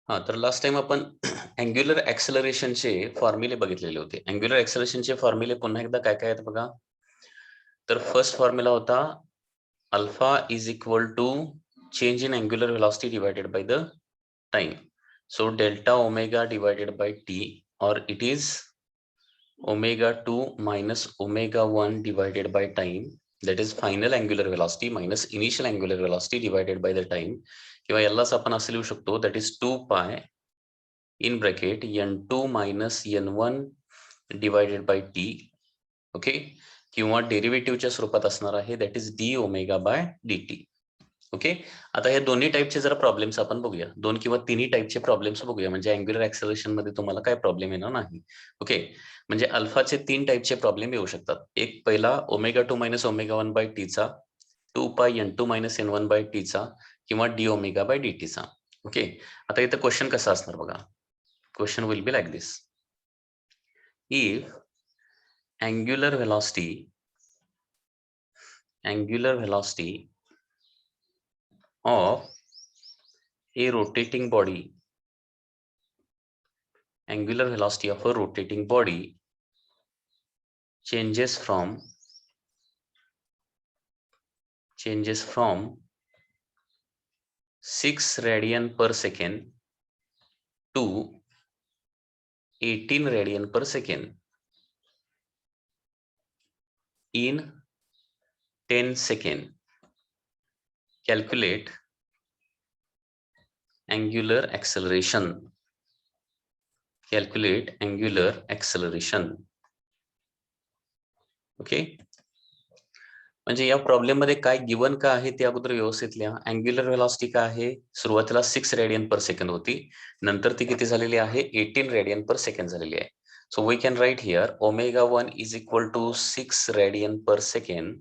हां, तर last time आपण अँग्युलर ॲक्सेलरेशनचे फॉर्म्युले बघितलेले होते. अँग्युलर ॲक्सेलरेशनचे फॉर्म्युले पुन्हा एकदा काय-काय आहेत बघा. तर फर्स्ट फॉर्म्युला होता alpha is equal to change in angular velocity divided by the time. So delta omega divided by T और it is omega 2 minus omega 1 divided by time, that is final angular velocity minus initial angular velocity divided by the time, किंवा यालाच आपण असे लिहू शकतो that is 2 pi in bracket n2 minus n1 divided by t. Okay, किंवा डेरिव्हेटिव्हच्या स्वरूपात असणार आहे that is d omega by dt. Okay, आता हे दोन्ही टाइपचे जरा प्रॉब्लेम्स आपण बघूया. दोन किंवा तिन्ही टाइपचे प्रॉब्लेम्स बघूया म्हणजे अँग्युलर ॲक्सेलरेशन मध्ये तुम्हाला काय प्रॉब्लेम येणार नाही. ओके, म्हणजे अल्फाचे 3 टाइपचे प्रॉब्लेम येऊ शकतात. एक पहिला omega 2 minus omega 1 by t चा, 2 पाय n2 minus n1 bye t चा, किंवा डी ओमेगा बाय dt चा. ओके, आता इथं क्वेश्चन कसा असणार बघा. Question will be like this. If angular velocity of a rotating body, angular velocity of a rotating body changes from 6 radian per second to 18 radian per second in 10 seconds. Calculate angular acceleration. Calculate angular acceleration. Okay, म्हणजे या problem मध्ये काय given का आहे ते अगोदर व्यवस्थित लिहा. अँग्युलर व्हेलॉसिटी काय आहे, सुरुवातीला 6 रेडियन पर सेकंड होती, नंतर ती किती झालेली आहे 18 रेडियन पर सेकंड झालेली आहे. So we can write here omega 1 is equal to 6 radian per second,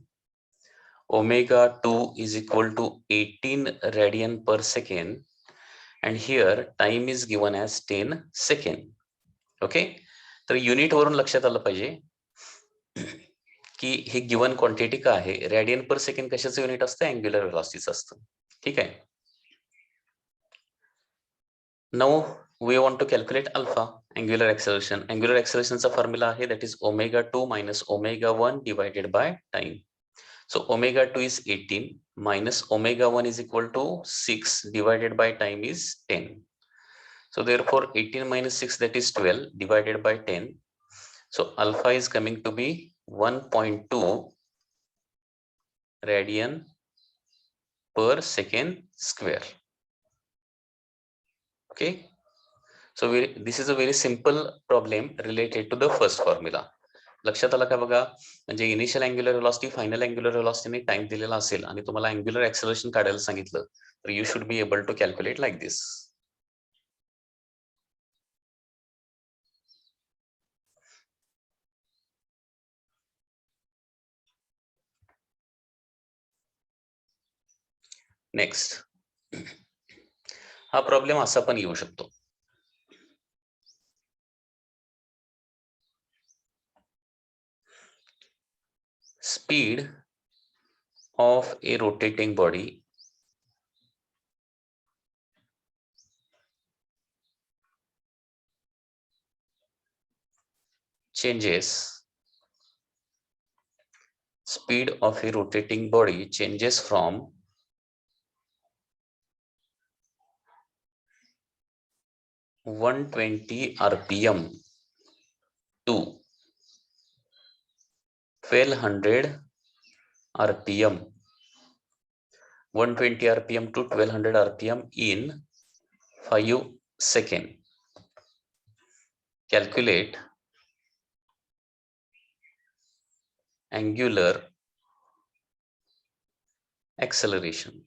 omega 2 is equal to 18 radian per second, and here time is given as 10 second. Okay, तर unit वरून लक्षात आलं पाहिजे की हे given quantity का आहे. रेडियन पर सेकंड कशाचं युनिट असतं, अँग्युलर व्हेलॉसिटीचं असतं. ठीक आहे. Now we want to calculate alpha angular acceleration. Angular ॲक्सेलरेशनचा फॉर्म्युला आहे that is omega 2 minus omega 1 divided by time. So omega 2 is 18 minus omega 1 is equal to 6 divided by time is 10. So therefore 18 minus 6, that is 12, divided by 10. So alpha is coming to be 1.2 radian per second square. Okay. So this is a very simple problem related to the first formula. लक्षात आलं का बघा. म्हणजे initial angular velocity, final angular व्हेलॉसिटीने time दिलेला असेल आणि तुम्हाला अँग्युलर ॲक्सेलरेशन काढायला सांगितलं तर you should be able to calculate like this. Next, हा प्रॉब्लेम असा पण येऊ शकतो. Speed of a rotating body changes. Speed of a rotating body changes from 120 rpm to 1200 rpm. 120 rpm to 1200 rpm in 5 seconds. Calculate angular acceleration.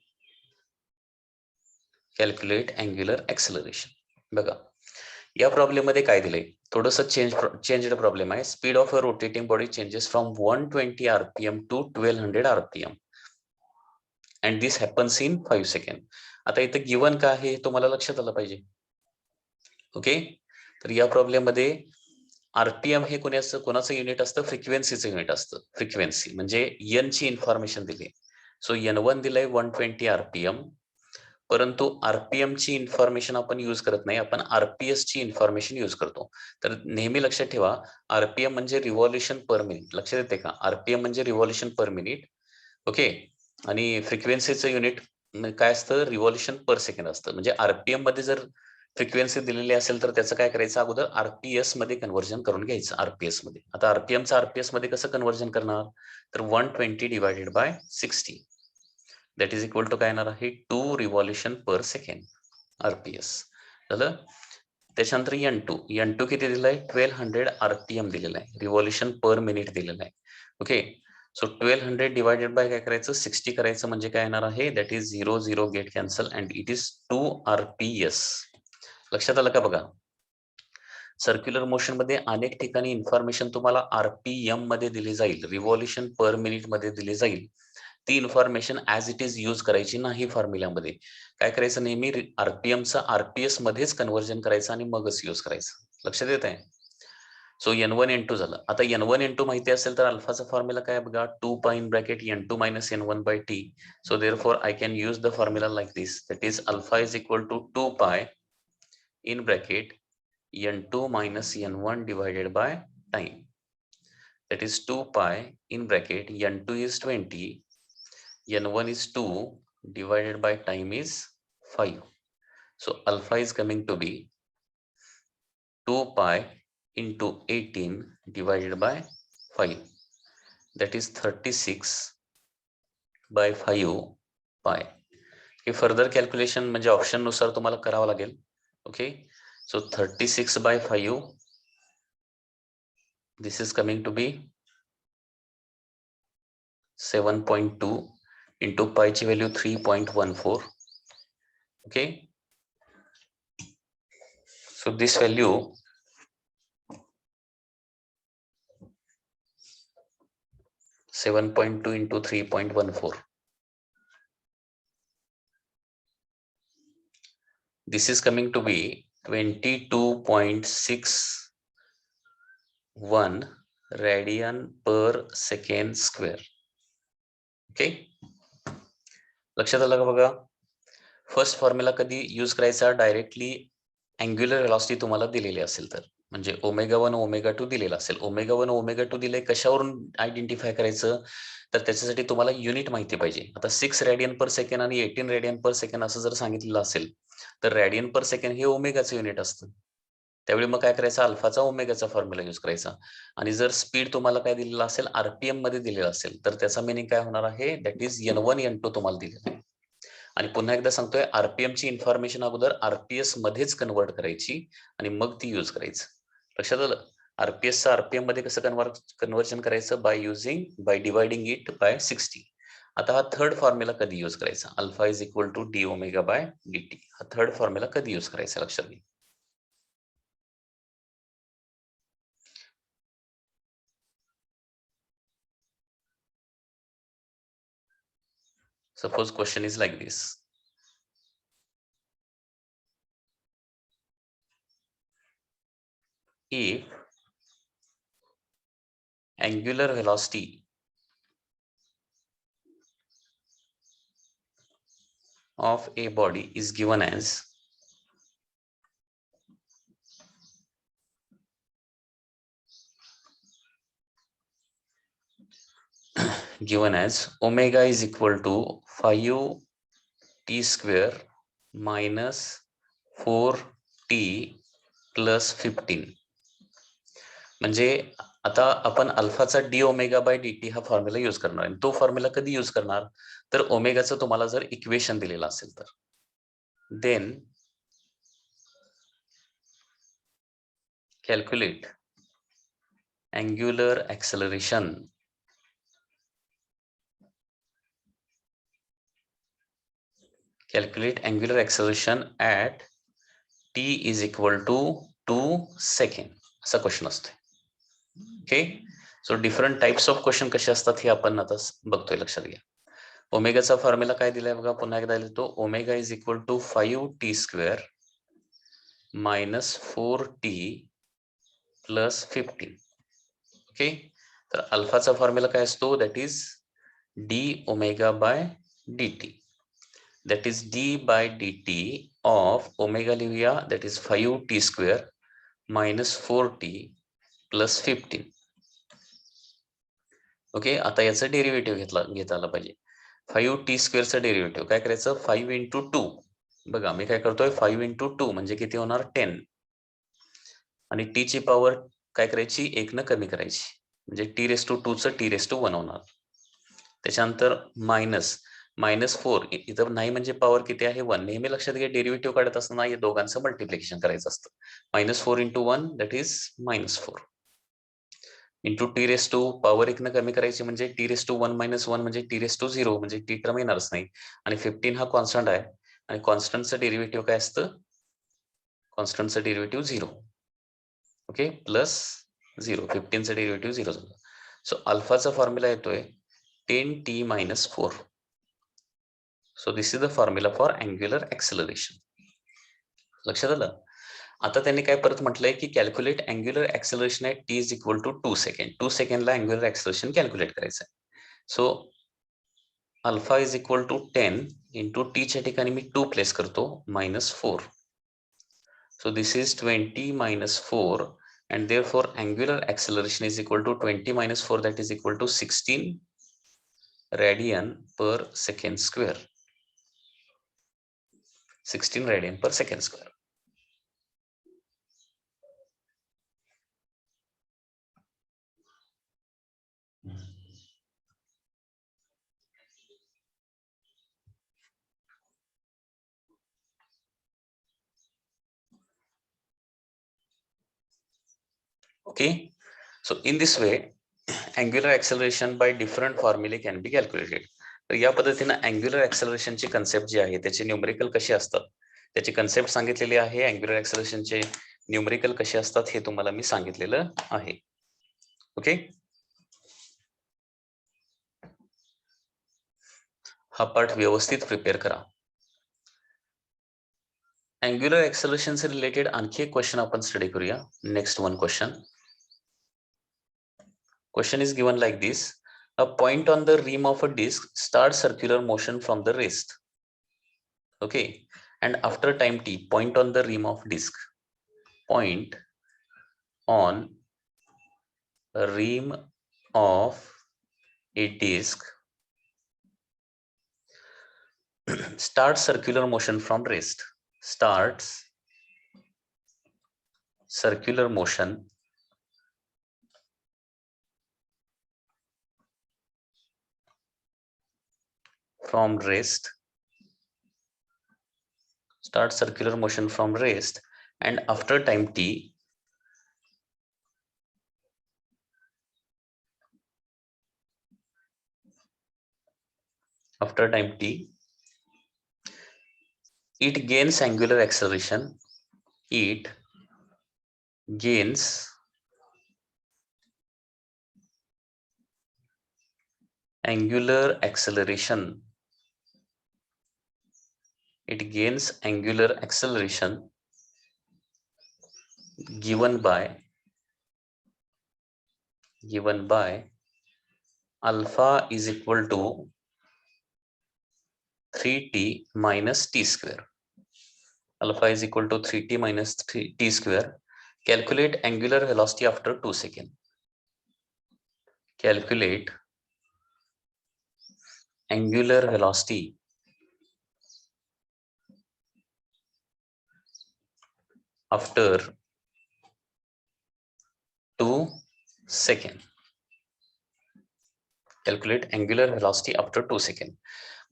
Calculate angular acceleration. बघा या problem मध्ये काय दिले, थोडंसं चेंज्ड प्रॉब्लेम आहे. Speed of a rotating body changes from 120 rpm to 1200 rpm and this happens in 5 second. आता इथे given का आहे तुम्हाला लक्षात आलं पाहिजे. ओके, तर या प्रॉब्लेम मध्ये आरपीएम हे कोणाचं युनिट असतं, फ्रिक्वेन्सीचं युनिट असतं. फ्रिक्वेन्सी म्हणजे एन ची इन्फॉर्मेशन दिली. सो N1 दिलंय 120 rpm, परंतु आरपीएम ची इन्फॉर्मेशन आपण यूज करत नाही, आपण आरपीएस ची इन्फॉर्मेशन यूज करतो. तर नेहमी लक्षात ठेवा, आरपीएम म्हणजे रिव्हॉल्युशन पर मिनिट. लक्षात येते का? आरपीएम म्हणजे रिव्हॉल्युशन पर मिनिट. ओके. आणि फ्रिक्वेन्सीचं युनिट काय असतं? रिव्हॉल्युशन पर सेकंड असतं. म्हणजे आरपीएम मध्ये जर फ्रिक्वेन्सी दिलेली असेल तर त्याचं काय करायचं? अगोदर आरपीएस मध्ये कन्व्हर्जन करून घ्यायचं. आरपीएस मध्ये. आता आरपीएमचं आरपीएस मध्ये कसं कन्व्हर्जन करणार? तर 120 divided by 60 that is equal to काय येणार आहे? 2 रिव्हॉल्युशन पर सेकंड आरपीएस झालं. त्याच्यानंतर N2 किती दिलाय? 1200 आरपीएम दिलेला आहे. रिव्हॉल्युशन पर मिनिट दिलेला आहे. ओके. सो 1200 डिवायडेड बाय काय करायचं? 60 करायचं. म्हणजे काय येणार आहे? That is 0 get cancel and it is 2 RPS. लक्षात आलं का? बघा, सर्क्युलर मोशन मध्ये अनेक ठिकाणी इन्फॉर्मेशन तुम्हाला आरपीएम मध्ये दिली जाईल, रिव्हॉल्युशन पर मिनिट मध्ये दिली जाईल. ती information as it is use करायची नाही. फॉर्म्युल्यामध्ये काय करायचं? नेहमी आरपीएमचं आरपीएस मध्येच कन्व्हर्जन करायचं आणि मगच यूज करायचं. लक्षात येत आहे? सो N1 N2 झालं. आता N1 N2 माहिती असेल तर अल्फाचा फॉर्म्युला काय बघा? 2 pi in bracket N2 minus N1 by T. So therefore I can use the formula like this, that is alpha is equal to 2 pi in bracket N2 minus N1 divided by time. That is 2 pi in bracket N2 is 20, N1 is 2 divided by time is 5. So alpha is coming to be 2 pi into 18 divided by 5. That is 36 by 5 pi. हे further calculation म्हणजे option नुसार तुम्हाला करावं लागेल. Okay. So 36 by 5, this is coming to be 7.2 into pi ची value 3.14. okay, so this value (7.2 into 3.14). This is coming to be 22.61 radian per second square. Okay. लक्षात आलं का? बघा, फर्स्ट फॉर्म्युला कधी यूज करायचा? डायरेक्टली अँग्युलर व्हेलॉसिटी तुम्हाला दिलेली असेल तर, म्हणजे ω1 ω2 दिलेला असेल. ω1 ω2 दिले, कशावरून आयडेंटिफाय करायचं? तर त्याच्यासाठी तुम्हाला युनिट माहिती पाहिजे. आता 6 रेडियन पर सेकंड आणि 18 रेडियन पर सेकंड असं जर सांगितलेलं असेल तर रेडियन पर सेकंड हे ओमेगाचं युनिट असतं. त्यावेळी मग काय करायचं? अल्फाचा ओमेगाचा फॉर्म्युला यूज करायचा. आणि जर स्पीड तुम्हाला काय दिलेला असेल? आरपीएम मध्ये दिलेला असेल तर त्याचा मिनिंग काय होणार आहे? दॅट इज N1 N2 तुम्हाला दिलेला आहे. आणि पुन्हा एकदा सांगतोय, आरपीएम ची इन्फॉर्मेशन अगोदर आरपीएस मध्येच कन्वर्ट करायची आणि मग ती यूज करायचं. लक्षात आलं? आरपीएस आरपीएम मध्ये कसं कन्वर्जन करायचं? By dividing it by 60. आता हा थर्ड फॉर्म्युला कधी यूज करायचा? Alpha is equal to d omega by dt. हा थर्ड फॉर्म्युला कधी यूज करायचा? लक्षात घ्या. Suppose question is like this. If angular velocity of a body is given as omega is equal to 5t square minus 4t plus 15. म्हणजे आता आपण अल्फाचा D omega by dt हा formula use करणार आहे. तो फॉर्म्युला कधी यूज करणार? तर ओमेगाचं तुम्हाला जर इक्वेशन दिलेलं असेल तर, then calculate angular acceleration at t is equal to 2 second. असा क्वेश्चन असतोय. Okay. So different types of question कसे असतात हे आपण आता बघतोय. लक्षात घ्या. ओमेगाचा फॉर्म्युला काय दिलाय बघा, पुन्हा एकदा लिहितो. Omega is equal to 5t square minus 4t plus 15. Okay. तर अल्फाचा फॉर्म्युला काय असतो? That is d omega by dt. that is d by dt of omega लिहूया that is 5t square minus 4t plus 15. Okay, आता याचं derivative घेता आला पाहिजे. 5t स्क्वेअरचं डेरिव्हेटिव्ह काय करायचं, 5 into 2. बघा मी काय करतोय, 5 into 2 म्हणजे किती होणार, 10. आणि टी ची पॉवर काय करायची, 1 न कमी करायची, म्हणजे t⁻2 चं t⁻1 होणार. त्याच्यानंतर -4 इथं नाही म्हणजे पॉवर किती आहे, 1. नेहमी लक्षात घ्या, डेरिव्हेटिव्ह काढत असताना या दोघांचं मल्टिप्लिकेशन करायचं असतं. -4 into 1 that is -4 into t⁻2 power 1 न कमी करायची म्हणजे t⁻1 - 1 म्हणजे t⁻0 म्हणजे टी टर्म येणारच नाही. आणि 15 हा कॉन्स्टंट आहे आणि कॉन्स्टंटचं डेरिव्हेटिव्ह काय असतं, कॉन्स्टंटचं डेरिव्हेटिव्ह 0. ओके, प्लस 0, 15चं डेरिव्हेटिव्ह 0 झालं. सो अल्फाचा फॉर्म्युला येतोय 10t - 4. So this is the formula for angular acceleration. लक्षात आलं. आता त्यांनी काय परत म्हटलंय की calculate angular acceleration at t is equal to 2 second. 2 सेकंडला अँग्युलर ऍक्सेलरेशन कॅल्क्युलेट करायचं आहे. So alpha is equal to 10 into T च्या ठिकाणी मी 2 प्लेस करतो, -4. So this is 20 - 4 and therefore angular acceleration is equal to 20 - 4 that is equal to 16 radian per second square. 16 radian per second square. Okay, so in this way angular acceleration by different formulae can be calculated. तर या पद्धतीने angular ऍक्सेलरेशनची concept जी आहे त्याचे numerical कसे असतात त्याची concept सांगितलेली आहे. अँग्युलर ऍक्सेलरेशनचे न्यूमेरिकल कसे असतात हे तुम्हाला मी सांगितलेलं आहे. ओके, हा पार्ट व्यवस्थित प्रिपेअर करा. अँग्युलर ऍक्सेलरेशन से रिलेटेड आणखी एक क्वेश्चन आपण स्टडी करूया. Next one question. Question is given like this. A point on the rim of a disc starts circular motion from the rest. Okay. And after time t, point on the rim of disc. Point on a rim of a disc starts circular motion from rest. Starts circular motion from rest. Start circular motion from rest and after time t, it gains angular acceleration. It gains angular acceleration. It gains angular acceleration given by alpha is equal to 3t minus t square. Alpha is equal to 3t minus 3t square. Calculate angular velocity after 2 seconds. Calculate angular velocity after 2 seconds. Calculate angular velocity after 2 seconds.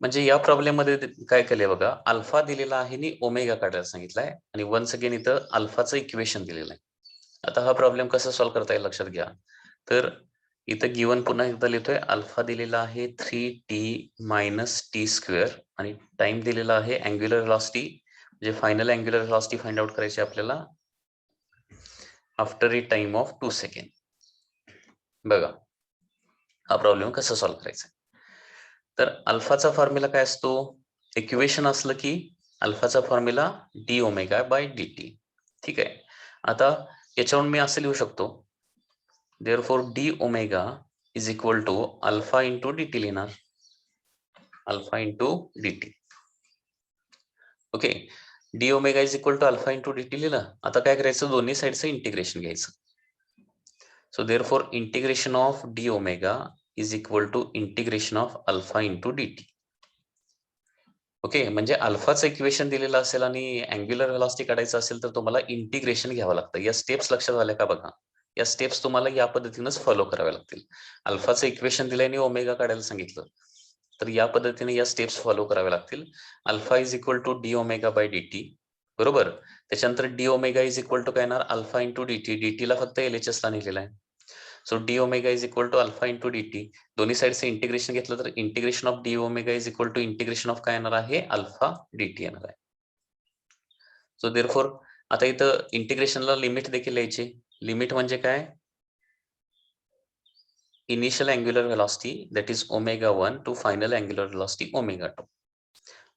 म्हणजे या problem मध्ये काय केलंय बघा, alpha दिलेला आहे आणि omega काढायला सांगितलाय आणि वन्स अगेन इथं अल्फाचं इक्वेशन दिलेलं आहे. आता हा प्रॉब्लेम कसा सॉल्व्ह करता येईल लक्षात घ्या. तर इथं गिवन पुन्हा एकदा लिहितोय, अल्फा दिलेला आहे 3t minus t square आणि टाइम दिलेला आहे अँग्युलर व्हेलॉसिटी, म्हणजे final angular velocity find out करायची आपल्याला after a time of 2 second. बघा हा प्रॉब्लेम कसा सॉल्व्ह करायचा. तर अल्फाचा फॉर्म्युला काय असतो, इक्वेशन असलं की अल्फाचा formula D omega by D T. ठीक आहे. आता याच्यावरून मी असं लिहू शकतो, therefore D omega is equal to alpha into D T लिहिणार, alpha into D T. Okay, D omega is equal to alpha into D T लिहिलं. आता काय करायचं, दोन्ही साईडचं इंटिग्रेशन घ्यायचं. So therefore integration of D omega is equal to integration of alpha into D T. Okay, म्हणजे अल्फाचं equation दिलेलं असेल आणि अँग्युलर व्हेलॉसिटी काढायचं असेल तर तुम्हाला इंटिग्रेशन घ्यावं लागतं. या स्टेप्स लक्षात आल्या का बघा. या स्टेप्स तुम्हाला या पद्धतीनेच फॉलो कराव्या लागतील. अल्फाचं इक्वेशन दिलं आणि ओमेगा काढायला सांगितलं तर या पद्धतीने या स्टेप्स फॉलो कराव्या लागतील. Alpha is equal to d omega by D t, बरोबर. त्याच्यानंतर d omega is equal to काय येणार, alpha into D t. D टीला फक्त LHS ला लिहिलेला आहे. So d omega is equal to alpha into D t. दोन्ही साईडचं इंटिग्रेशन घेतलं तर integration of D omega is equal to integration of काय येणार आहे, अल्फा डी टी येणार आहे. सो देअरफॉर आता इथं इंटिग्रेशनला लिमिट देखील लिहायची. लिमिट म्हणजे काय, initial angular velocity that is omega 1 to final angular velocity omega 2.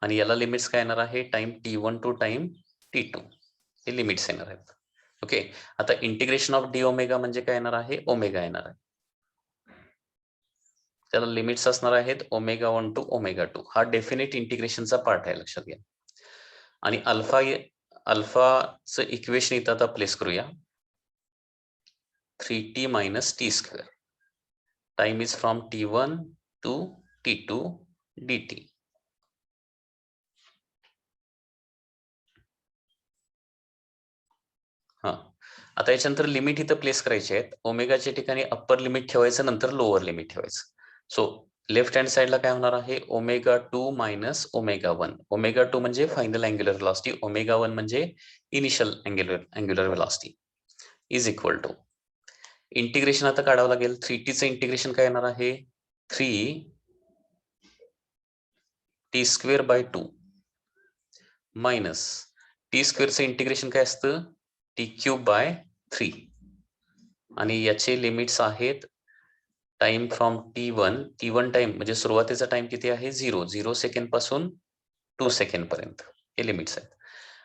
आणि याला लिमिट्स काय येणार आहे, time T1 to time T2 हे लिमिट्स येणार आहेत. ओके, आता इंटिग्रेशन ऑफ डी ओमेगा म्हणजे काय येणार आहे, ओमेगा येणार आहे. त्याला लिमिट्स असणार आहेत ओमेगा 1 टू ओमेगा 2. हा डेफिनेट इंटिग्रेशनचा पार्ट आहे, लक्षात घ्या. आणि अल्फाचं इक्वेशन इथं आता प्लेस करूया. 3t minus t square. Time is from T1 to T2 dt. हा, आता याच्यानंतर लिमिट इथं प्लेस करायचे आहेत. ओमेगाच्या ठिकाणी अप्पर लिमिट ठेवायचं, नंतर लोअर लिमिट ठेवायचं. सो लेफ्ट हँड साइडला काय होणार आहे, ओमेगा 2 मायनस ओमेगा 1. ओमेगा 2 म्हणजे फायनल अँग्युलर व्हेलॉसिटी, ओमेगा 1 म्हणजे initial angular velocity is equal to integration आता काढावं लागेल. 3t चं इंटिग्रेशन काय येणार आहे, 3t square by 2 minus T स्क्वेअरचं इंटिग्रेशन काय असतं, टी क्यूब बाय 3. आणि याचे लिमिट्स आहेत टाइम फ्रॉम T1 टाइम म्हणजे सुरुवातीचा टाइम किती आहे, 0 सेकंड पासून 2 सेकंड पर्यंत हे लिमिट्स आहेत.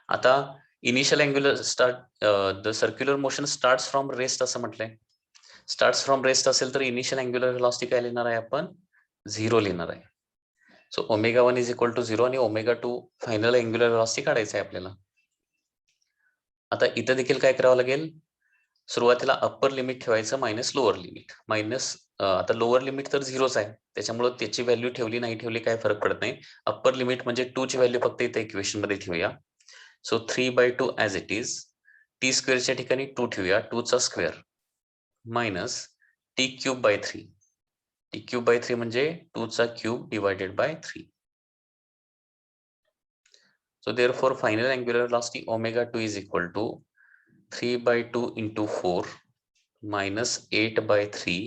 आता initial angular the circular motion starts from rest असं म्हटलंय. स्टार्ट्स फ्रॉम रेस्ट असेल तर इनिशियल अँग्युलर व्हेलॉसिटी काय लिहिणार आहे आपण, 0 लिहिणार आहे. So omega 1 is equal to 0 आणि ओमेगा 2 फायनल अँग्युलर व्हेलॉसिटी काढायचं आहे आपल्याला. आता इथं देखील काय करावं लागेल, सुरुवातीला अप्पर लिमिट ठेवायचं मायनस लोअर लिमिट. आता लोअर लिमिट तर 0च आहे, त्याच्यामुळे त्याची व्हॅल्यू ठेवली नाही ठेवली काय फरक पडत नाही. अप्पर लिमिट म्हणजे 2 ची व्हॅल्यू फक्त इथे इक्वेशन मध्ये ठेवूया. So 3/2 as it is. T स्क्वेअरच्या ठिकाणी 2 ठेवूया, 2 चा square minus T cube by 3. T cube by 3 म्हणजे 2 चा cube divided by 3. So therefore final angular velocity omega 2 is equal to 3/2 into 4 minus 8/3,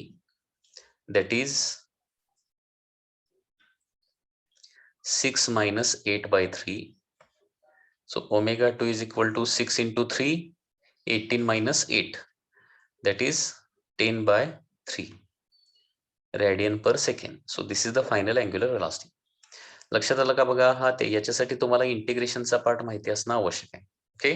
that is 6 minus 8/3. So omega 2 is equal to 6 into 3, 18 minus 8, that is 10/3 radian per second. So this is the final angular velocity. लक्षात आलं का बघा. हा ते याच्यासाठी तुम्हाला इंटिग्रेशनचा part माहिती असणं आवश्यक आहे. ओके,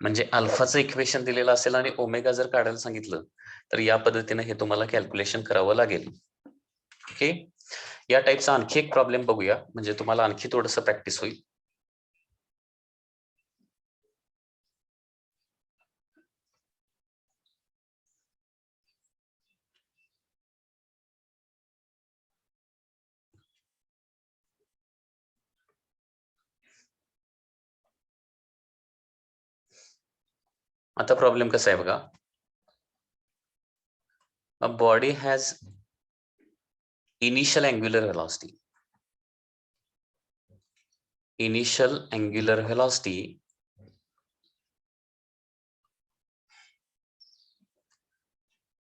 म्हणजे अल्फाचं इक्वेशन दिलेलं असेल आणि ओमेगा जर काढायला सांगितलं तर या पद्धतीने हे तुम्हाला कॅल्क्युलेशन करावं लागेल. ओके, या टाईपचा आणखी एक प्रॉब्लेम बघूया, म्हणजे तुम्हाला आणखी थोडंसं प्रॅक्टिस होईल. आता प्रॉब्लेम कसा आहे बघा. A body has initial angular velocity. Initial angular velocity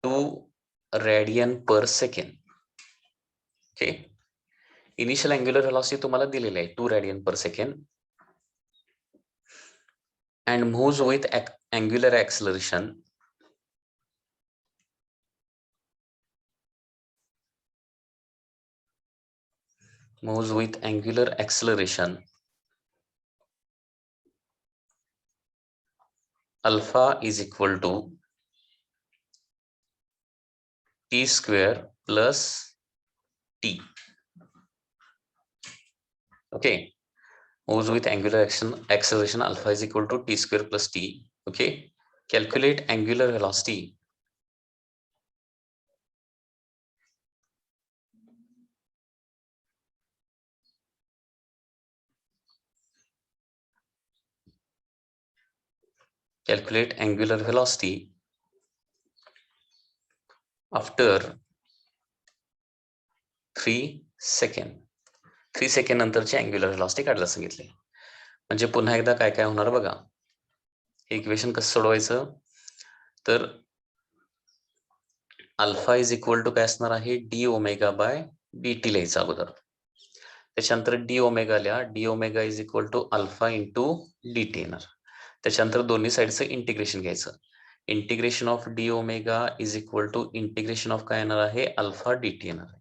2 radian per second. Okay, initial angular velocity तुम्हाला दिलेली आहे 2 radian per second and moves with angular acceleration alpha is equal to t square plus t. Okay, moves with angular acceleration alpha is equal to t square plus t. Okay, calculate angular velocity after 3 second नंतरची angular velocity काढायला सांगितले. म्हणजे पुन्हा एकदा काय काय होणार बघा. इक्वेशन कसं सोडवायचं, तर अल्फा इज इक्वल टू काय असणार आहे, d omega by D t लिहायचं अगोदर. त्याच्यानंतर डी ओमेगा लिहा, d omega is equal to alpha into D t येणार. त्याच्यानंतर दोन्ही साईडचं इंटिग्रेशन घ्यायचं. Integration of D omega is equal to integration of काय येणार आहे, अल्फा डी टी येणार आहे.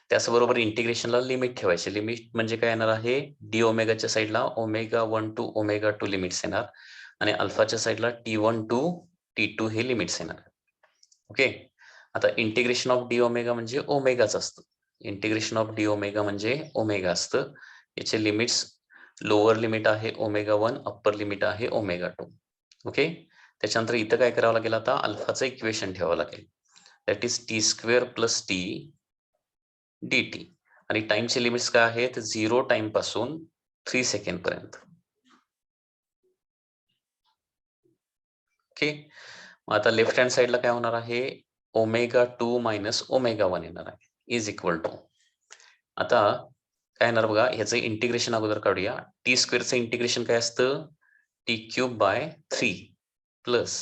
त्याचबरोबर इंटिग्रेशनला लिमिट ठेवायचे. लिमिट म्हणजे काय येणार आहे, डी ओमेगाच्या साईडला ओमेगा 1 टू ओमेगा 2 लिमिट्स येणार आणि अल्फाच्या साईडला T1 टू T2 हे लिमिट्स येणार. ओके, आता इंटिग्रेशन ऑफ डी ओमेगा म्हणजे ओमेगाच असतं. इंटिग्रेशन ऑफ डी ओमेगा म्हणजे ओमेगा असतं. याचे लिमिट्स, लोअर लिमिट आहे ओमेगा 1, अप्पर लिमिट आहे ओमेगा 2. ओके, त्याच्यानंतर इथं काय करावं लागेल, आता अल्फाचं इक्वेशन ठेवावं लागेल. That is T square plus T dt. आणि टाइमचे लिमिट्स काय आहेत, 0 टाइम पासून 3 सेकंड पर्यंत. ओके, मग आता लेफ्ट हँड साइडला काय होणार आहे, ओमेगा 2 मायनस ओमेगा 1 येणार आहे, इज इक्वल टू. आता काय येणार बघा, ह्याचं इंटिग्रेशन अगोदर काढूया. टी स्क्वेअरचं इंटिग्रेशन काय असतं, टी क्यूब बाय 3 प्लस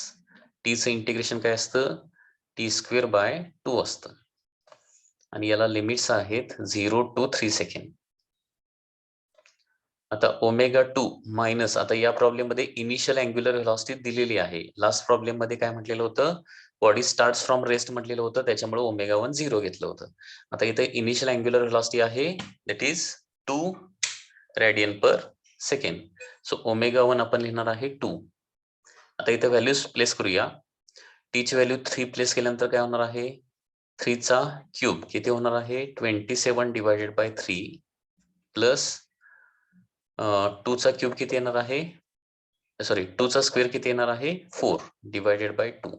टीचं इंटिग्रेशन काय असतं, टी स्क्वेअर बाय 2 असतं. आणि याला लिमिट्स आहेत 0 टू 3 सेकंड. आता ओमेगा 2 मायनस, आता या प्रॉब्लेम मध्ये इनिशियल अँग्युलर व्हेलॉसिटी दिलेली आहे. लास्ट प्रॉब्लेम मध्ये काय म्हटलेलं होतं, बॉडी स्टार्ट्स फ्रॉम रेस्ट म्हटलेलं होतं, त्याच्यामुळे ओमेगा 1 0 घेतलं होतं. आता इथे इनिशियल अँग्युलर व्हेलॉसिटी आहे, that is 2 radian per second. So omega 1 आपण लिहिणार आहे 2. आता इथे व्हॅल्यूज प्लेस करूया. टी ची व्हॅल्यू 3 प्लेस केल्यानंतर काय होणार आहे, 3 चा क्यूब किती होणार आहे, 27 डिवायडेड बाय 3 प्लस 2 चा क्यूब किती येणार आहे, सॉरी 2 चा स्क्वेअर किती येणार आहे, 4 divided by 2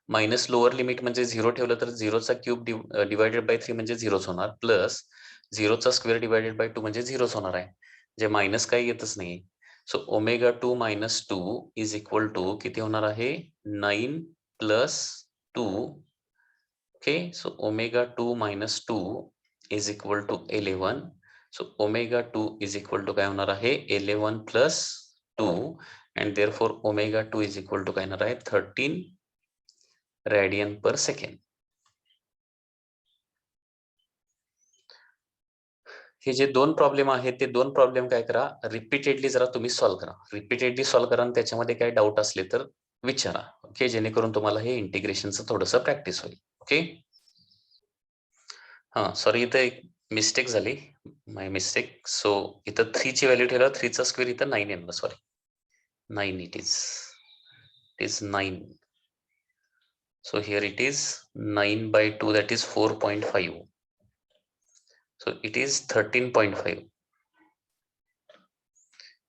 minus lower limit म्हणजे 0 ठेवलं तर 0 चा क्यूब डिवायडेड बाय 3 म्हणजे 0च होणार, प्लस 0 चा स्क्वेअर डिवायडेड बाय 2 म्हणजे 0च होणार आहे, जे मायनस काही येतच नाही. So omega 2 minus 2 is equal to किती होणार आहे, 9 plus 2. Okay, so omega 2 minus 2 is equal to 11. So omega 2 is equal to काय होणार आहे, 11 plus 2 and therefore omega 2 is equal to काय होणार आहे, 13 रेडियन पर सेकंड. हे जे दोन प्रॉब्लेम आहेत ते दोन प्रॉब्लेम काय करा, रिपीटेडली जरा तुम्ही सॉल्व्ह करा. रिपीटेडली सॉल्व्ह करा आणि त्याच्यामध्ये काही डाऊट असले तर विचारा. ओके, जेणेकरून तुम्हाला हे इंटिग्रेशनचं थोडंसं प्रॅक्टिस होईल. ओके, हा सॉरी इथं एक मिस्टेक झाली, माय मिस्टेक. सो इथं 3 ची व्हॅल्यू ठेवला, 3 चा स्क्वेअर इथं 9 येणार, sorry 9 it is 9. So here it is 9 by 2, that is 4.5. So it is 13.5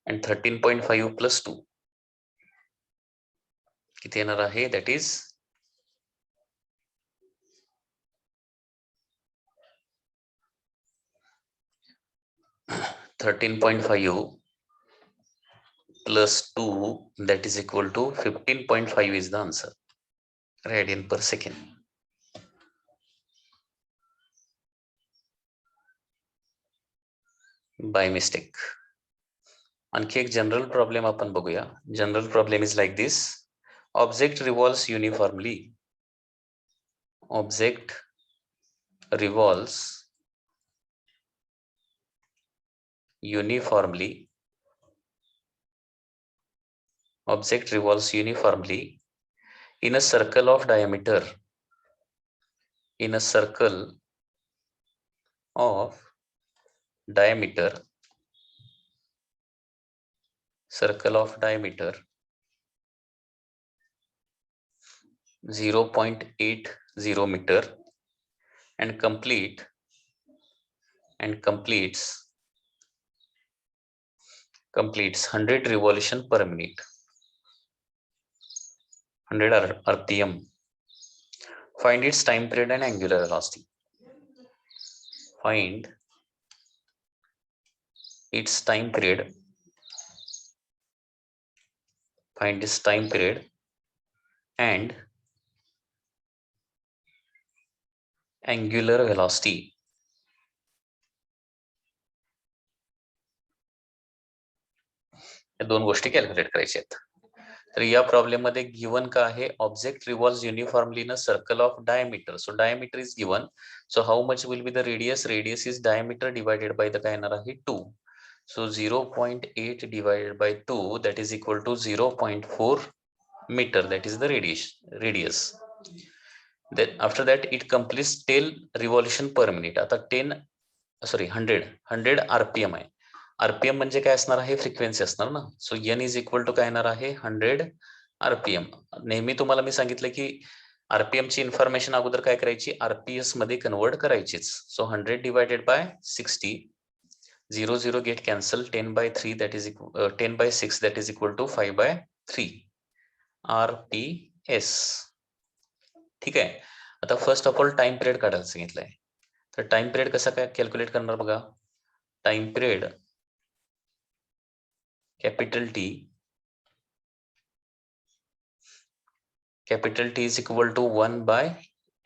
and 13.5 plus 2 किती येणार आहे, that is 13.5 plus 2, that is equal to 15.5 is the answer, radian per second. By mistake. आणखी एक general problem आपण बघूया. General problem is like this. Object revolves uniformly. Object revolves uniformly. Object revolves uniformly in a circle of diameter. In a circle of diameter. Circle of diameter 0.80 meter and completes completes 100 revolution per minute, 100 RPM. Find its time period and angular velocity. Find its time period. Find its time period and angular velocity. या दोन गोष्टी calculate करायच्या आहेत. तर या problem मध्ये given का आहे, object revolves uniformly in a circle of diameter. So diameter is given. So how much will be the radius? Radius is diameter divided by the काय येणार आहे 2. So 0.8 divided by 2, that is equal to 0.4 meter. That is the radius. Then after that it completes 10 revolution per minute. आता 100 RPM आहे. RPM म्हणजे काय असणार आहे? Frequency असणार ना. So n is equal to काय येणार आहे? 100 RPM. नेहमी तुम्हाला मी सांगितलं की RPM ची इन्फॉर्मेशन अगोदर काय करायची? RPS मध्ये कन्वर्ट करायचीच. So 100 divided by 60. 0 get cancel. 10 by 3 that is 10 by 6 that is equal to 5 by 3 RPS. ठीक आहे. आता first of all time period काढायला सांगितलंय. तर टाइम पिरियड कसा काय कॅल्क्युलेट करणार बघा. Time period capital T is equal to 1 by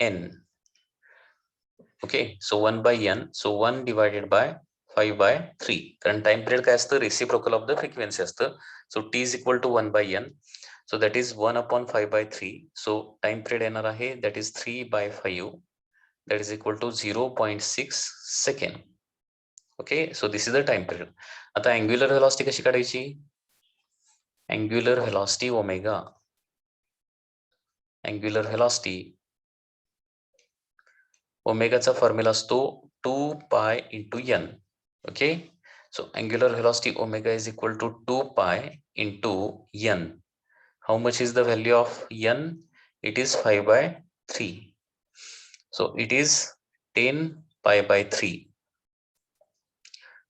n. Okay, so 1 by n. So 1 divided by 5 by 3. कारण टाइम पिरियड काय असतं? रेसिप्रोकल ऑफ द फ्रिक्वेन्सी असतं. So T is equal to 1 by n. So that is 1 upon 5 by 3. So time period येणार आहे, that is 3 by 5. That is equal to 0.6 second. Okay, so this is the time period. आता angular velocity कशी काढायची? Angular velocity omega. Angular velocity ओमेगाचा formula असतो 2 pi into n. Okay, so angular velocity omega is equal to 2 pi into n. How much is the value of n? It is 5 by 3. So it is 10 pi by 3.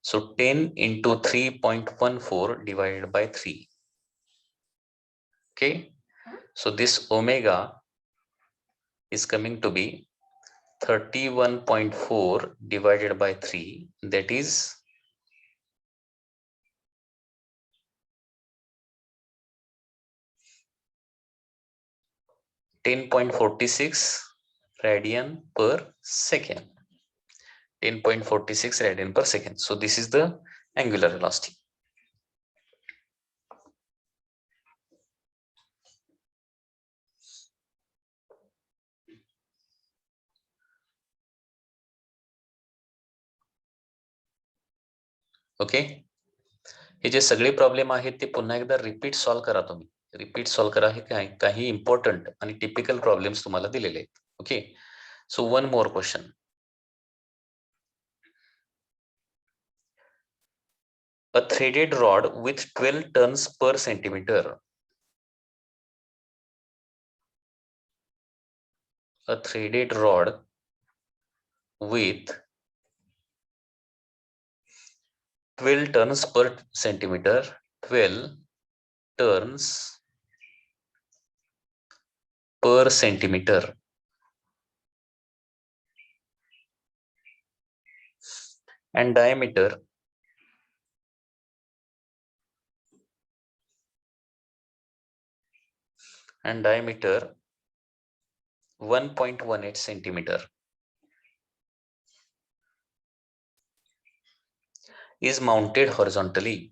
So 10 into 3.14 divided by 3. Okay, so this omega is coming to be 31.4 divided by 3. That is 10.46 radian per second. 10.46 radian per second. So this is the angular velocity. Okay, हे जे सगळे problem आहेत ते पुन्हा एकदा repeat solve करा. तुम्ही repeat solve करा. हे काही इम्पॉर्टंट आणि टिपिकल प्रॉब्लेम्स तुम्हाला दिलेले आहेत. Okay, so one more question. A threaded rod with 12 turns per centimeter. A threaded rod with 12 turns per centimeter. 12 turns per centimeter. And diameter 1.18 centimeter is mounted horizontally.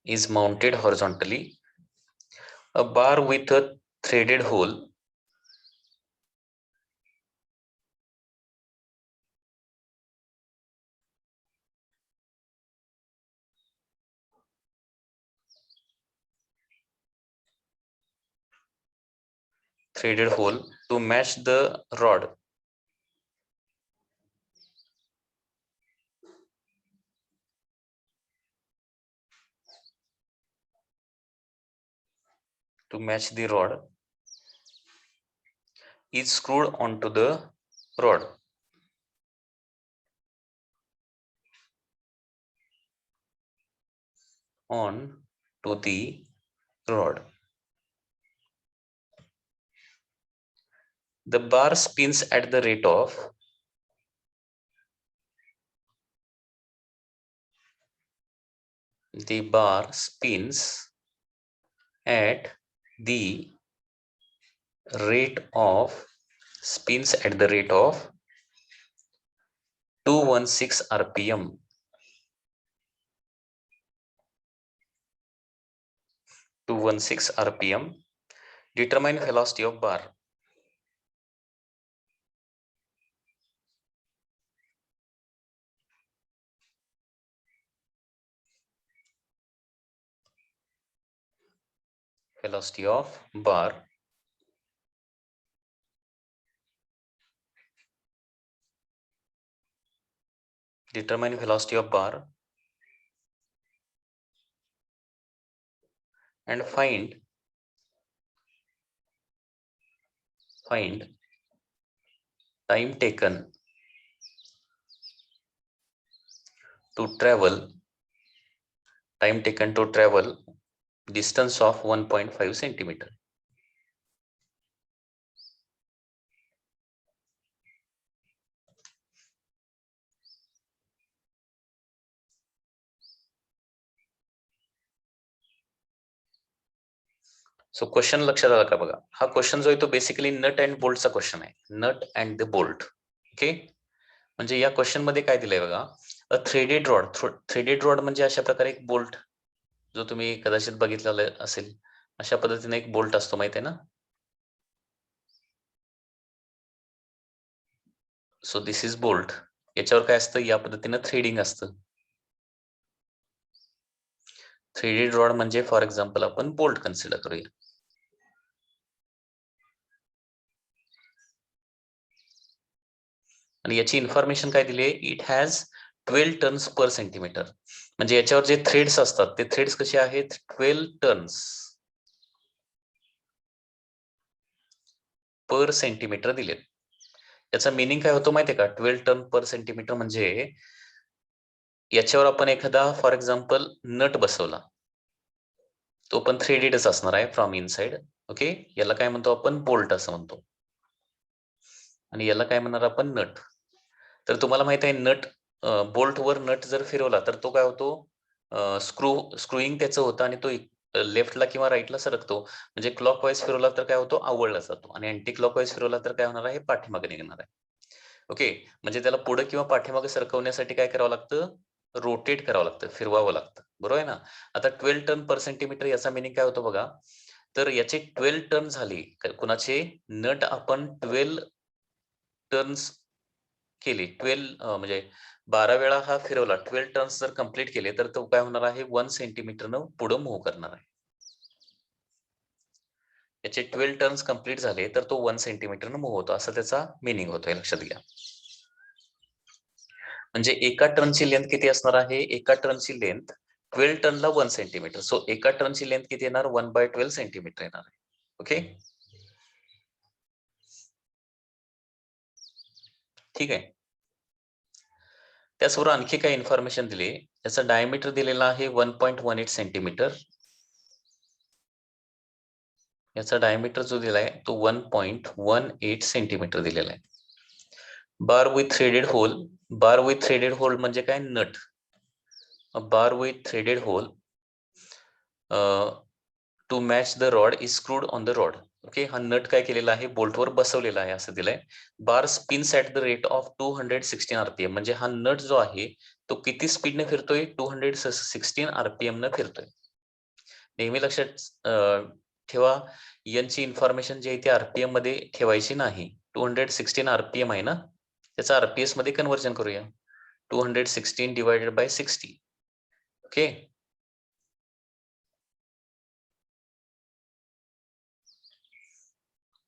Is mounted horizontally. A bar with a threaded hole to match the rod. To match the rod is screwed onto the rod. On to the rod. The bar spins at the rate of at the rate of 216 RPM. 216 RPM. Determine velocity of bar. Velocity of bar. Determine velocity of bar and find time taken to travel distance of 1.5 centimeter. So question लक्षात आला का बघा. हा question जो आहे तो basically nut and बोल्टचा question आहे. Nut and the bolt. Okay, म्हणजे या क्वेश्चन मध्ये काय दिलंय बघा, a threaded rod. Threaded rod म्हणजे अशा प्रकारे एक बोल्ट जो तुम्ही कदाचित बघितलेला असेल. अशा पद्धतीने एक बोल्ट असतो, माहित आहे ना. So this is bolt. याच्यावर काय असतं, या पद्धतीने थ्रेडिंग असतं. थ्रेडेड रॉड म्हणजे फॉर एक्झाम्पल आपण बोल्ट कन्सिडर करूया. आणि याची इन्फॉर्मेशन काय दिली आहे, it has 12 turns per centimetre. म्हणजे याच्यावर जे थ्रेड्स असतात ते थ्रेड्स कसे आहेत, 12 टर्न्स पर सेंटीमीटर दिलेत. याचा मिनिंग काय होतो माहितीये का, 12 टर्न पर सेंटीमीटर म्हणजे याच्यावर आपण एखादा फॉर एक्झाम्पल नट बसवला, तो पण थ्रेडेडच असणार आहे फ्रॉम इनसाइड. ओके, याला काय म्हणतो आपण, बोल्ट असं म्हणतो. आणि याला काय म्हणणार आपण, नट. तर तुम्हाला माहित आहे नट, बोल्ट वर नट जर फिरवला तर तो काय होतो, स्क्रूइंग त्याचं होतं आणि तो लेफ्टला किंवा राईटला सरकतो. म्हणजे क्लॉकवाईज फिरवला तर काय होतो, आवळला जातो. आणि अँटी क्लॉकवाईज फिरवला तर काय होणार आहे, पाठीमागे निघणार आहे. ओके, म्हणजे त्याला पुढे किंवा पाठीमागे सरकवण्यासाठी काय करावं लागतं, रोटेट करावं लागतं, फिरवावं लागतं. बरोबर आहे ना. आता 12 टर्न पर सेंटीमीटर याचा मिनिंग काय होतो बघा. तर याचे 12 टर्न झाले, कुणाचे, नट आपण 12 टर्न्स केले, 12 म्हणजे 12 वेळा हा फिरवला, 12 टर्न्स जर कंप्लीट केले तर तो काय होणार आहे, 1 सेंटीमीटरनं पुढे मूव्ह करणार आहे. याचे 12 टर्न्स कंप्लीट झाले तर तो 1 सेंटीमीटरनं मूव्ह होतो, असं त्याचा मिनिंग होतोय, लक्षात घ्या. म्हणजे एका टर्नची लेंथ किती असणार आहे, एका टर्नची लेंथ 12 टर्नला 1 सेंटीमीटर. सो एका टर्नची लेंथ किती येणार, 1/12 सेंटीमीटर येणार आहे. ओके, ठीक आहे. त्याचबरोबर आणखी काय इन्फॉर्मेशन दिली, याचा डायमीटर दिलेला आहे 1.18 सेंटीमीटर. याचा डायमीटर जो दिलाय तो 1.18 सेंटीमीटर दिलेला आहे. Bar with threaded hole. Bar with threaded hole म्हणजे काय, nut. Bar with threaded hole to match the rod is screwed on the rod. Okay, हा नट काय केलेला आहे, बोल्टवर बसवलेला आहे असं दिलंय. Bar spins at the rate of 216 RPM. म्हणजे हा नट जो आहे तो किती स्पीडने फिरतोय, 216 RPM न फिरतोय. नेहमी लक्षात ठेवा, यांची इन्फॉर्मेशन जी आहे ती RPM मध्ये ठेवायची नाही. 216 RPM आहे ना, त्याचा RPS मध्ये कन्व्हर्जन करूया. 216 डिवायडेड बाय 60. ओके,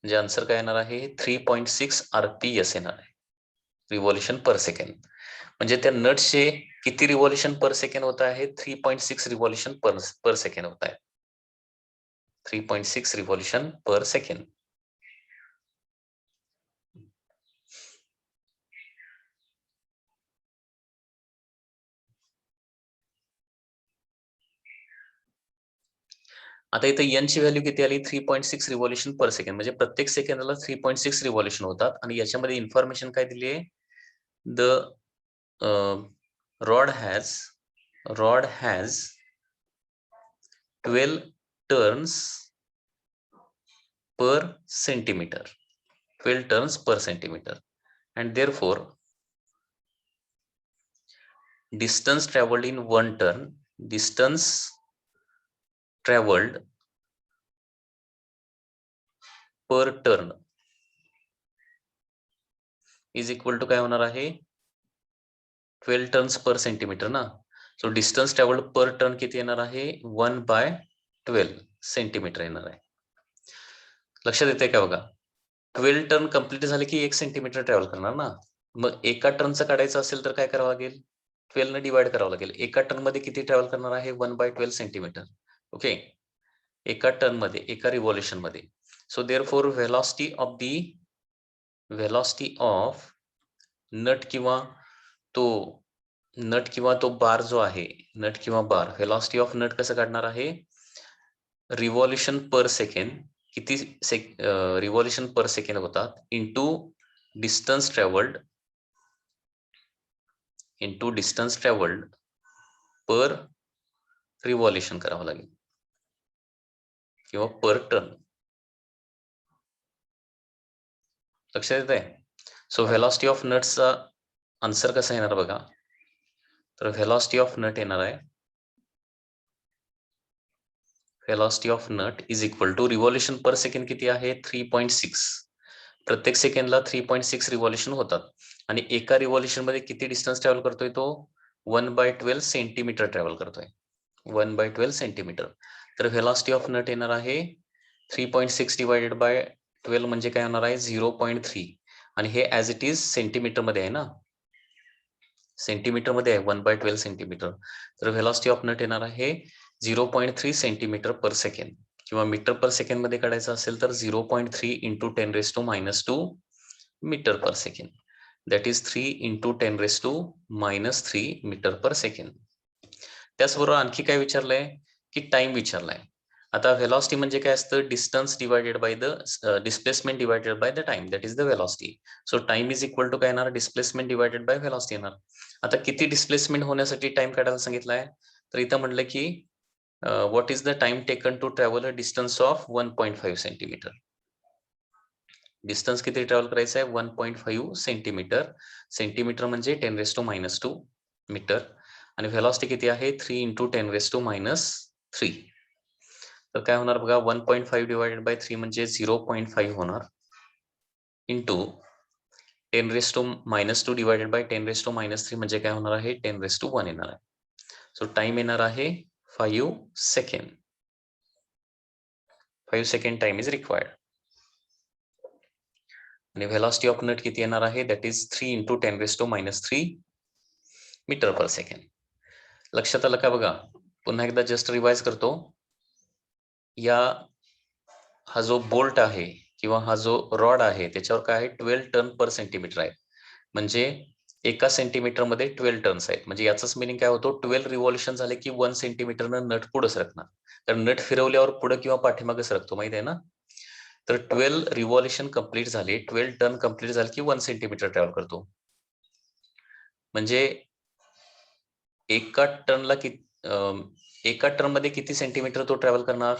म्हणजे आन्सर काय येणार आहे, 3.6 RPS येणार आहे, रिव्हॉल्युशन पर सेकंड. म्हणजे त्या नटचे किती रिव्हॉल्युशन पर सेकंड होत आहे, 3.6 रिव्हॉल्युशन पर सेकंड होत आहे. 3.6 रिव्हॉल्युशन पर सेकंड. आता इथे n ची व्हॅल्यू किती आली 3.6 रिव्हॉल्युशन पर सेकंड, म्हणजे प्रत्येक सेकंदाला 3.6 रिव्हॉल्युशन होतात. आणि याच्यामध्ये इन्फॉर्मेशन काय दिली आहे, the rod has 12 turns per centimeter, 12 turns per centimeter, and therefore distance traveled in one turn, distance traveled per turn is equal to काय होणार आहे 12 turns per centimeter ना. सो डिस्टन्स ट्रॅव्हल्ड पर टर्न किती येणार आहे 1/12 सेंटीमीटर येणार आहे. लक्षात येते का बघा, 12 टर्न कंप्लीट झाले की 1 सेंटीमीटर ट्रॅव्हल करणार ना. मग एका टर्नचं काढायचं असेल तर काय करावं लागेल 12 ने डिवाइड करावं लागेल. एका टर्न मध्ये किती ट्रॅव्हल करणार आहे 1/12 सेंटीमीटर. ओके, एका टर्न मध्ये, एका रिव्हॉल्युशन मध्ये. So therefore velocity of nut किंवा तो बार जो आहे, नट किंवा बार, व्हेलॉसिटी ऑफ नट कसं काढणार आहे रिव्हॉल्युशन पर सेकंड, किती रिव्हॉल्युशन पर सेकंड होतात into distance travelled per revolution करावं लागेल किंवा पर टर्न. लक्षात येत आहे. सो व्हेलॉसिटी ऑफ नटचा आन्सर कसा येणार बघा, तर व्हेलॉसिटी ऑफ नट येणार आहे velocity of nut is equal to revolution per second किती आहे 3.6. प्रत्येक सेकंडला 3.6 रिव्हॉल्युशन होतात. आणि एका रिव्हॉल्युशन मध्ये किती डिस्टन्स ट्रॅव्हल करतोय तो 1/12 सेंटीमीटर ट्रॅव्हल करतोय 1/12 सेंटीमीटर. तर व्हेलॉसिटी ऑफ नट येणार आहे 3.6 डिवाइडेड बाय 12 म्हणजे काय होणार आहे 0.3. आणि हे ऍज इट इज सेंटीमीटर मध्ये आहे ना, सेंटीमीटर मध्ये आहे 1/12 सेंटीमीटर. तर व्हेलॉसिटी ऑफ नट येणार आहे 0.3 सेंटीमीटर पर सेकंड, किंवा मीटर पर सेकंड मध्ये काढायचं असेल तर 0.3 into 10⁻² metre per second, that is 3 into 10⁻³ metre per second. त्याचबरोबर आणखी काय विचारलंय की टाइम विचारलाय. आता व्हेलॉसिटी म्हणजे काय असतं distance divided by the displacement divided by the time, that is the velocity. So time is equal to काय येणार डिस्प्लेसमेंट डिवाइडेड बाय व्हेलॉसिटी येणार. आता किती डिस्प्लेसमेंट होण्यासाठी टाइम काढायला सांगितलाय, तर इथं म्हटलं की what is the time taken to travel a distance of 1.5 centimetre. Distance किती ट्रॅव्हल करायचं आहे 1.5 सेंटीमीटर. सेंटीमीटर म्हणजे 10⁻² मीटर. आणि व्हेलॉसिटी किती आहे 3 इंटू 10⁻³ तर काय होणार बघा 1.5 डिवाइडेड बाय 3 म्हणजे 0.5 होणार इंटू 10⁻² डिवाइडेड बाय 10⁻³ म्हणजे काय होणार आहे 10⁻1 येणार आहे. सो टाइम येणार आहे 5 second. 5 second time is required. आणि व्हेलॉसिटी ऑफ नट किती येणार आहे that is 3 into 10⁻³ metre per second. लक्षात आलं का बघा, पुन्हा एकदा जस्ट रिवाइज करतो. हा जो बोल्ट आहे किंवा हा जो रॉड आहे त्याच्यावर काय आहे 12 टर्न पर सेंटीमीटर आहे, म्हणजे एका सेंटीमीटर मध्ये 12 टर्न्स आहेत. म्हणजे याचाच मिनिंग काय होतो 12 रिव्हॉल्युशन झाले की 1 सेंटीमीटरनं नट पुढे सरकणार, कारण नट फिरवल्यावर पुढे किंवा पाठीमागे सरकतो माहिती आहे ना. तर 12 रिव्हॉल्युशन कंप्लीट झाले, 12 टर्न कंप्लीट झाले की 1 सेंटीमीटर ट्रॅव्हल करतो. म्हणजे एका टर्न मध्ये किती सेंटीमीटर तो ट्रॅव्हल करणार,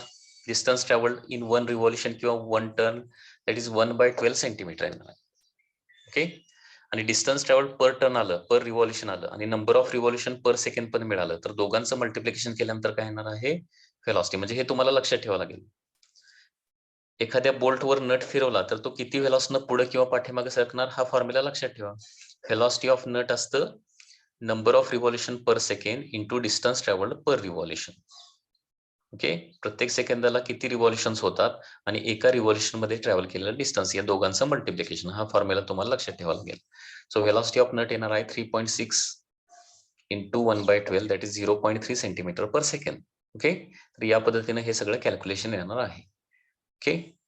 डिस्टन्स ट्रॅव्हल्ड इन 1 रिव्हॉल्युशन किंवा 1 टर्न दॅट इज 1/12 सेंटीमीटर येणार. ओके, आणि डिस्टन्स ट्रॅव्हल्ड पर टर्न आलं, पर रिव्हॉल्युशन आलं, आणि number of revolution per second पण मिळालं, तर दोघांचं मल्टिप्लिकेशन केल्यानंतर काय येणार आहे व्हेलॉसिटी. म्हणजे हे तुम्हाला लक्षात ठेवावं लागेल. एखाद्या बोल्टवर नट फिरवला तर तो किती व्हेलॉसिटीनं पुढे किंवा पाठीमागे सरकणार हा फॉर्म्युला लक्षात ठेवा. व्हेलॉसिटी ऑफ नट असतं number of revolution per second into distance travelled per revolution. Okay, प्रत्येक सेकंदाला किती रिव्हॉल्युशन्स होतात आणि एका रिव्हॉल्युशन मध्ये ट्रॅव्हल केलेलं डिस्टन्स, या दोघांचं मल्टिप्लिकेशन, हा फॉर्म्युला तुम्हाला लक्षात ठेवावा लागेल. सो व्हेलॉसिटी ऑफ नट येणार आहे 3.6 into 1/12 that is 0.3 centimetre per second. Okay, तर या पद्धतीने हे सगळं कॅल्क्युलेशन येणार आहे. ओके.